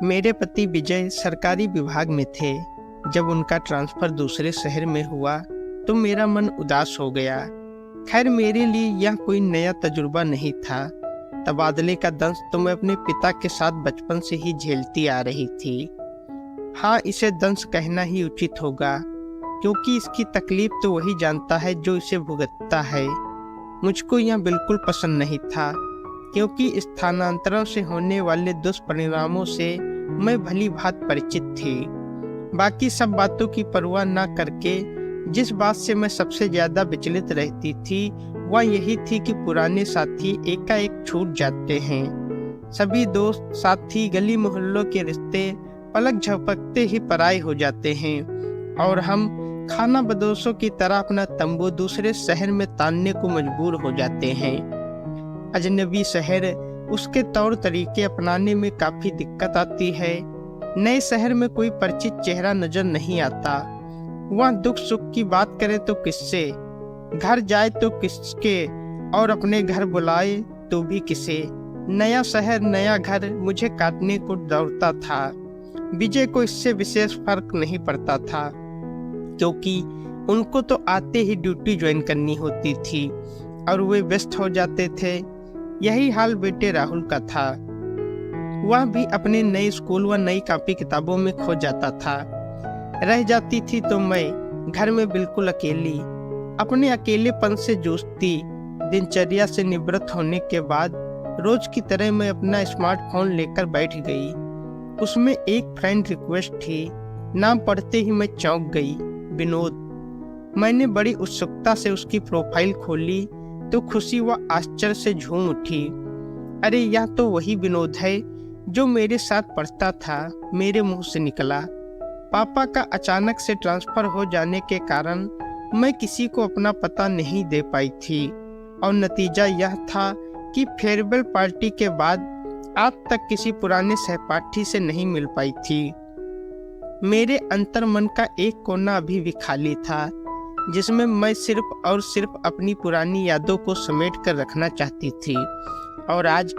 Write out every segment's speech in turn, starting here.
मेरे पति विजय सरकारी विभाग में थे। जब उनका ट्रांसफ़र दूसरे शहर में हुआ तो मेरा मन उदास हो गया। खैर, मेरे लिए यह कोई नया तजुर्बा नहीं था। तबादले का दंश तो मैं अपने पिता के साथ बचपन से ही झेलती आ रही थी। हाँ, इसे दंश कहना ही उचित होगा, क्योंकि इसकी तकलीफ तो वही जानता है जो इसे भुगतता है। मुझको यह बिल्कुल पसंद नहीं था, क्योंकि स्थानांतरण से होने वाले दुष्परिणामों से मैं भली भांति परिचित थी। बाकी सब बातों की परवाह न करके जिस बात से मैं सबसे ज्यादा विचलित रहती थी वह यही थी कि पुराने साथी एकाएक छूट जाते हैं। सभी दोस्त, साथी, गली मोहल्लों के रिश्ते पलक झपकते ही पराये हो जाते हैं और हम खाना बदोशों की तरह अपना तंबू दूसरे शहर में तानने को मजबूर हो जाते हैं। अजनबी शहर, उसके तौर तरीके अपनाने में काफी दिक्कत आती है। नए शहर में कोई परिचित चेहरा नजर नहीं आता। वह दुख सुख की बात करे तो किससे, घर जाए तो किसके और अपने घर बुलाए तो भी किसे। नया शहर, नया घर मुझे काटने को दौड़ता था। विजय को इससे विशेष फर्क नहीं पड़ता था, क्योंकि उनको तो आते ही ड्यूटी ज्वाइन करनी होती थी और वे व्यस्त हो जाते थे। यही हाल बेटे राहुल का था। वह भी अपने नए स्कूल व नई कॉपी किताबों में खो जाता था। रह जाती थी तो मैं घर में बिल्कुल अकेली, अपने अकेलेपन से जूझती। दिनचर्या से निवृत्त होने के बाद रोज की तरह मैं अपना स्मार्टफोन लेकर बैठ गई। उसमें एक फ्रेंड रिक्वेस्ट थी। नाम पढ़ते ही मैं चौंक गई, विनोद। मैंने बड़ी उत्सुकता से उसकी प्रोफाइल खोली तो खुशी व आश्चर्य से झूम उठी। अरे, यह तो वही विनोद है जो मेरे साथ पढ़ता था। मेरे मुंह से निकला। पापा का अचानक से ट्रांसफर हो जाने के कारण मैं किसी को अपना पता नहीं दे पाई थी और नतीजा यह था कि फेयरवेल पार्टी के बाद आज तक किसी पुराने सहपाठी से नहीं मिल पाई थी। मेरे अंतर्मन का एक कोना अभी भी खाली था, जिसमें मैं सिर्फ और सिर्फ अपनी पुरानी यादों को समेट कर रखना चाहती थी। और आज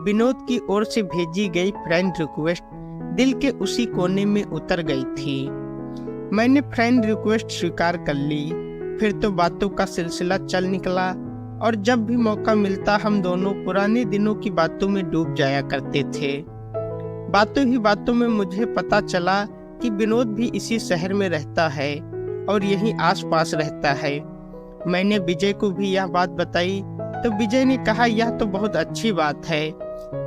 विनोद की ओर से भेजी गई फ्रेंड रिक्वेस्ट दिल के उसी कोने में उतर गई थी। मैंने फ्रेंड रिक्वेस्ट स्वीकार कर ली। फिर तो बातों का सिलसिला चल निकला और जब भी मौका मिलता हम दोनों पुराने दिनों की बातों में डूब जाया करते थे। बातों ही बातों में मुझे पता चला कि विनोद भी इसी शहर में रहता है और यहीं आसपास रहता है। मैंने विजय को भी यह बात बताई तो विजय ने कहा, यह तो बहुत अच्छी बात है।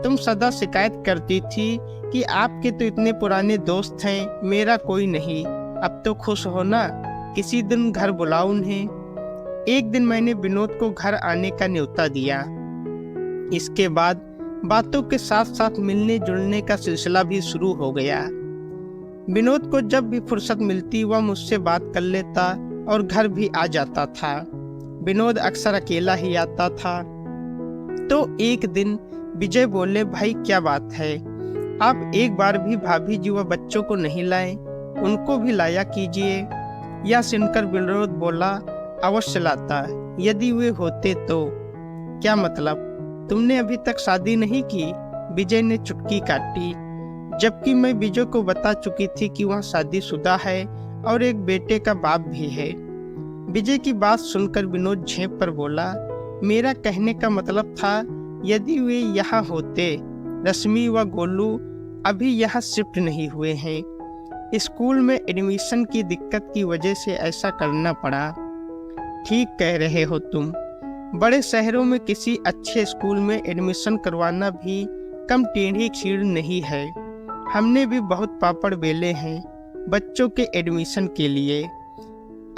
तुम सदा शिकायत करती थी कि आपके तो इतने पुराने दोस्त हैं, मेरा कोई नहीं। अब तो खुश हो ना, किसी दिन घर बुलाओ उन्हें। एक दिन मैंने विनोद को घर आने का न्योता दिया। इसके बाद बातों के साथ साथ मिलने जुलने का सिलसिला भी शुरू हो गया। विनोद को जब भी फुर्सत मिलती वह मुझसे बात कर लेता और घर भी आ जाता था। विनोद अक्सर अकेला ही आता था। तो एक दिन विजय बोले, भाई क्या बात है, आप एक बार भी भाभी जी व बच्चों को नहीं लाए, उनको भी लाया कीजिए। यह सुनकर विनोद बोला, अवश्य लाता, यदि वे होते तो। क्या मतलब, तुमने अभी तक शादी नहीं की? विजय ने चुटकी काटी, जबकि मैं विजय को बता चुकी थी कि वह शादीशुदा है और एक बेटे का बाप भी है। विजय की बात सुनकर विनोद झेप पर बोला, मेरा कहने का मतलब था यदि वे यहाँ होते। रश्मि व गोलू अभी यहाँ शिफ्ट नहीं हुए हैं। स्कूल में एडमिशन की दिक्कत की वजह से ऐसा करना पड़ा। ठीक कह रहे हो तुम, बड़े शहरों में किसी अच्छे स्कूल में एडमिशन करवाना भी कम टेढ़ी खीर नहीं है। हमने भी बहुत पापड़ बेले हैं बच्चों के एडमिशन के लिए।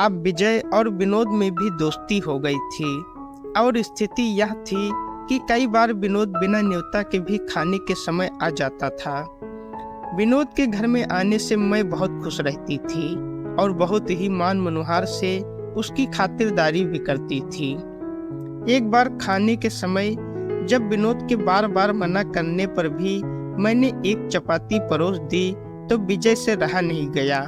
अब विजय और विनोद में भी दोस्ती हो गई थी और स्थिति यह थी कि कई बार विनोद बिना न्योता के भी खाने के समय आ जाता था। विनोद के घर में आने से मैं बहुत खुश रहती थी और बहुत ही मान मनुहार से उसकी खातिरदारी भी करती थी। एक बार खाने के समय जब विनोद के बार बार मना करने पर भी मैंने एक चपाती परोस दी तो विजय से रहा नहीं गया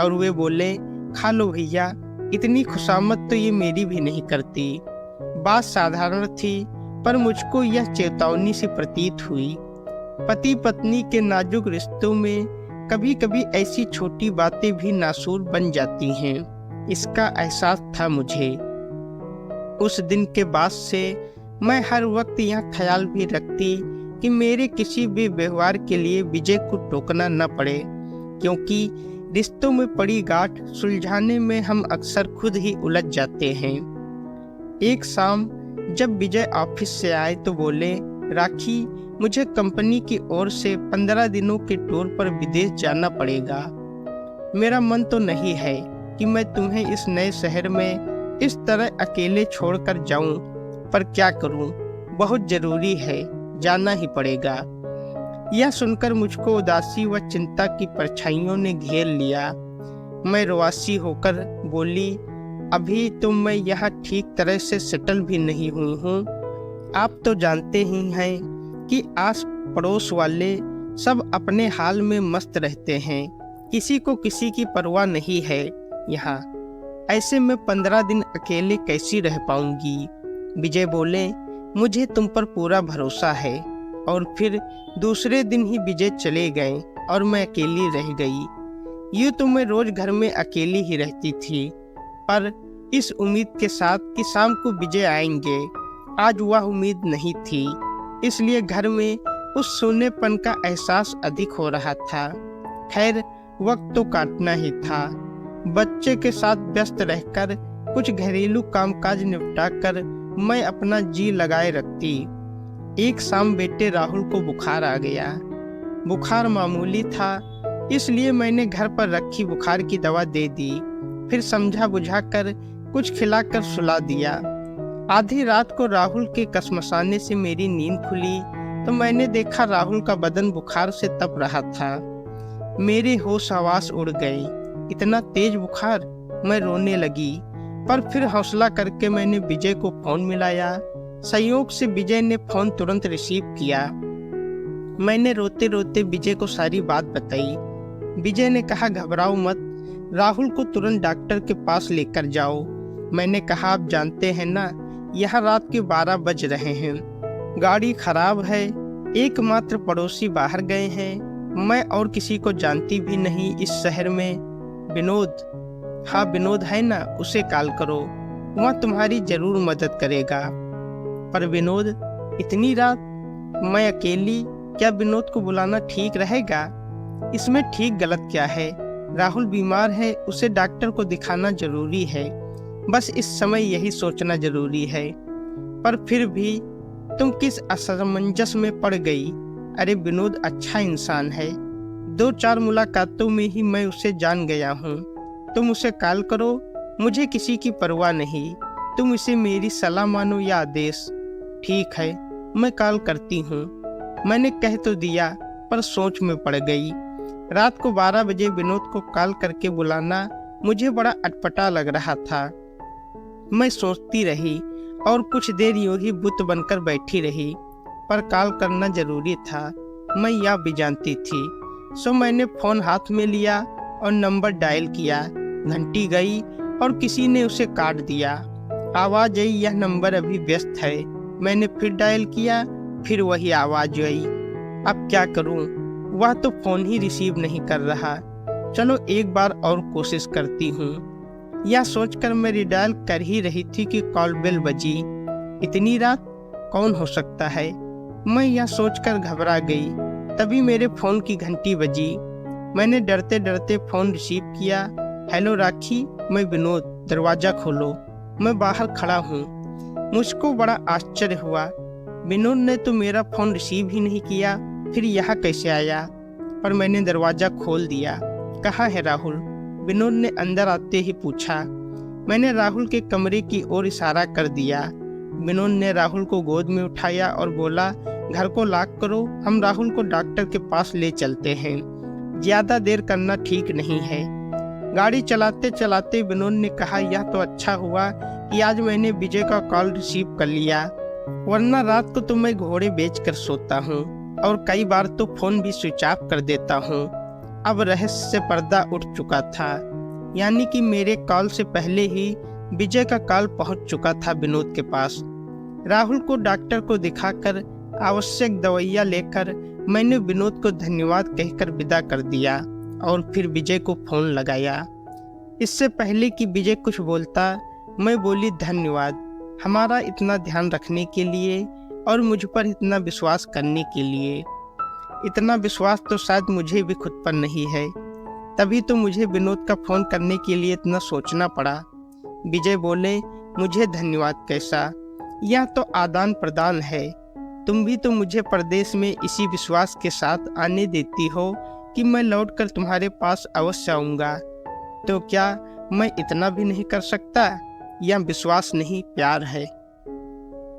और वे बोले, खा लो भैया, इतनी खुशामद तो ये मेरी भी नहीं करती। बात साधारण थी पर मुझको यह चेतावनी सी प्रतीत हुई। पति पत्नी के नाजुक रिश्तों में कभी कभी ऐसी छोटी बातें भी नासूर बन जाती हैं। इसका एहसास था मुझे। उस दिन के बाद से मैं हर वक्त यह ख्याल भी रखती कि मेरे किसी भी व्यवहार के लिए विजय को टोकना न पड़े, क्योंकि रिश्तों में पड़ी गांठ सुलझाने में हम अक्सर खुद ही उलझ जाते हैं। एक शाम जब विजय ऑफिस से आए तो बोले, राखी, मुझे कंपनी की ओर से 15 दिनों के टूर पर विदेश जाना पड़ेगा। मेरा मन तो नहीं है कि मैं तुम्हें इस नए शहर में इस तरह अकेले छोड़कर जाऊं, पर क्या करूं, बहुत जरूरी है, जाना ही पड़ेगा। यह सुनकर मुझको उदासी व चिंता की परछाइयों ने घेर लिया। मैं रुआसी होकर बोली, अभी तो मैं यहाँ ठीक तरह से सेटल भी नहीं हुई हूँ। आप तो जानते ही हैं कि आस पड़ोस वाले सब अपने हाल में मस्त रहते हैं, किसी को किसी की परवाह नहीं है यहाँ। ऐसे में 15 दिन अकेले कैसी रह पाऊंगी। विजय बोले, मुझे तुम पर पूरा भरोसा है। और फिर दूसरे दिन ही विजय चले गए और मैं अकेली रह गई। यूँ तो मैं रोज घर में अकेली ही रहती थी, पर इस उम्मीद के साथ कि शाम को विजय आएंगे। आज वह उम्मीद नहीं थी, इसलिए घर में उस सूनेपन का एहसास अधिक हो रहा था। खैर, वक्त तो काटना ही था। बच्चे के साथ व्यस्त रहकर कुछ घरेलू कामकाज निपटाकर मैं अपना जी लगाए रखती। एक शाम बेटे राहुल को बुखार आ गया। बुखार मामूली था, इसलिए मैंने घर पर रखी बुखार की दवा दे दी। फिर समझा बुझाकर कुछ खिलाकर सुला दिया। आधी रात को राहुल के कसमसाने से मेरी नींद खुली तो मैंने देखा राहुल का बदन बुखार से तप रहा था। मेरे होश हवास उड़ गए। इतना तेज बुखार! मैं रोने लगी, पर फिर हौसला करके मैंने विजय को फोन मिलाया। संयोग से विजय ने फोन तुरंत रिसीव किया। मैंने रोते रोते विजय को सारी बात बताई। विजय ने कहा, घबराओ मत, राहुल को तुरंत डॉक्टर के पास लेकर जाओ। मैंने कहा, आप जानते हैं ना, यहाँ रात के 12 बज रहे हैं, गाड़ी खराब है, एकमात्र पड़ोसी बाहर गए हैं, मैं और किसी को जानती भी नहीं इस शहर में। विनोद, हाँ विनोद है ना, उसे कॉल करो, वह तुम्हारी जरूर मदद करेगा। पर विनोद, इतनी रात मैं अकेली, क्या विनोद को बुलाना ठीक रहेगा? इसमें ठीक गलत क्या है? राहुल बीमार है, उसे डॉक्टर को दिखाना जरूरी है। बस इस समय यही सोचना जरूरी है। पर फिर भी तुम किस असमंजस में पड़ गई। अरे विनोद अच्छा इंसान है, 2-4 मुलाकातों में ही मैं उसे जान गया हूँ। तुम उसे कॉल करो, मुझे किसी की परवाह नहीं। तुम इसे मेरी सलाह मानो या आदेश। ठीक है, मैं कॉल करती हूँ। मैंने कह तो दिया, पर सोच में पड़ गई। रात को 12 बजे विनोद को कॉल करके बुलाना मुझे बड़ा अटपटा लग रहा था। मैं सोचती रही और कुछ देर यूं ही बुत बनकर बैठी रही, पर कॉल करना जरूरी था, मैं यह भी जानती थी। सो मैंने फोन हाथ में लिया और नंबर डायल किया। घंटी गई और किसी ने उसे काट दिया। आवाज आई, यह नंबर अभी व्यस्त है। मैंने फिर डायल किया, फिर वही आवाज आई। अब क्या करूं, वह तो फोन ही रिसीव नहीं कर रहा। चलो एक बार और कोशिश करती हूँ। यह सोचकर मैं रिडायल कर ही रही थी कि कॉल बेल बजी। इतनी रात कौन हो सकता है, मैं यह सोचकर घबरा गई। तभी मेरे फोन की घंटी बजी। मैंने डरते डरते फोन रिसीव किया। हेलो राखी, मैं विनोद, दरवाजा खोलो, मैं बाहर खड़ा हूँ। मुझको बड़ा आश्चर्य हुआ, विनोद ने तो मेरा फोन रिसीव ही नहीं किया, फिर यहाँ कैसे आया? पर मैंने दरवाजा खोल दिया। कहाँ है राहुल? विनोद ने अंदर आते ही पूछा। मैंने राहुल के कमरे की ओर इशारा कर दिया। विनोद ने राहुल को गोद में उठाया और बोला, घर को लॉक करो, हम राहुल को डॉक्टर के पास ले चलते हैं। ज्यादा देर करना ठीक नहीं है। गाड़ी चलाते चलाते विनोद ने कहा, यह तो अच्छा हुआ कि आज मैंने विजय का कॉल रिसीव कर लिया, वरना रात को तो मैं घोड़े बेचकर सोता हूँ और कई बार तो फोन भी स्विच ऑफ कर देता हूँ। अब रहस्य से पर्दा उठ चुका था, यानी कि मेरे कॉल से पहले ही विजय का कॉल पहुँच चुका था विनोद के पास। राहुल को डॉक्टर को दिखाकर आवश्यक दवाइयाँ लेकर मैंने विनोद को धन्यवाद कहकर विदा कर दिया और फिर विजय को फोन लगाया। इससे पहले कि विजय कुछ बोलता, मैं बोली, धन्यवाद हमारा इतना ध्यान रखने के लिए और मुझ पर इतना विश्वास करने के लिए। इतना विश्वास तो शायद मुझे भी खुद पर नहीं है, तभी तो मुझे विनोद का फ़ोन करने के लिए इतना सोचना पड़ा। विजय बोले, मुझे धन्यवाद कैसा, यह तो आदान प्रदान है। तुम भी तो मुझे परदेश में इसी विश्वास के साथ आने देती हो कि मैं लौटकर तुम्हारे पास अवश्य आऊँगा। तो क्या मैं इतना भी नहीं कर सकता? यह विश्वास नहीं, प्यार है।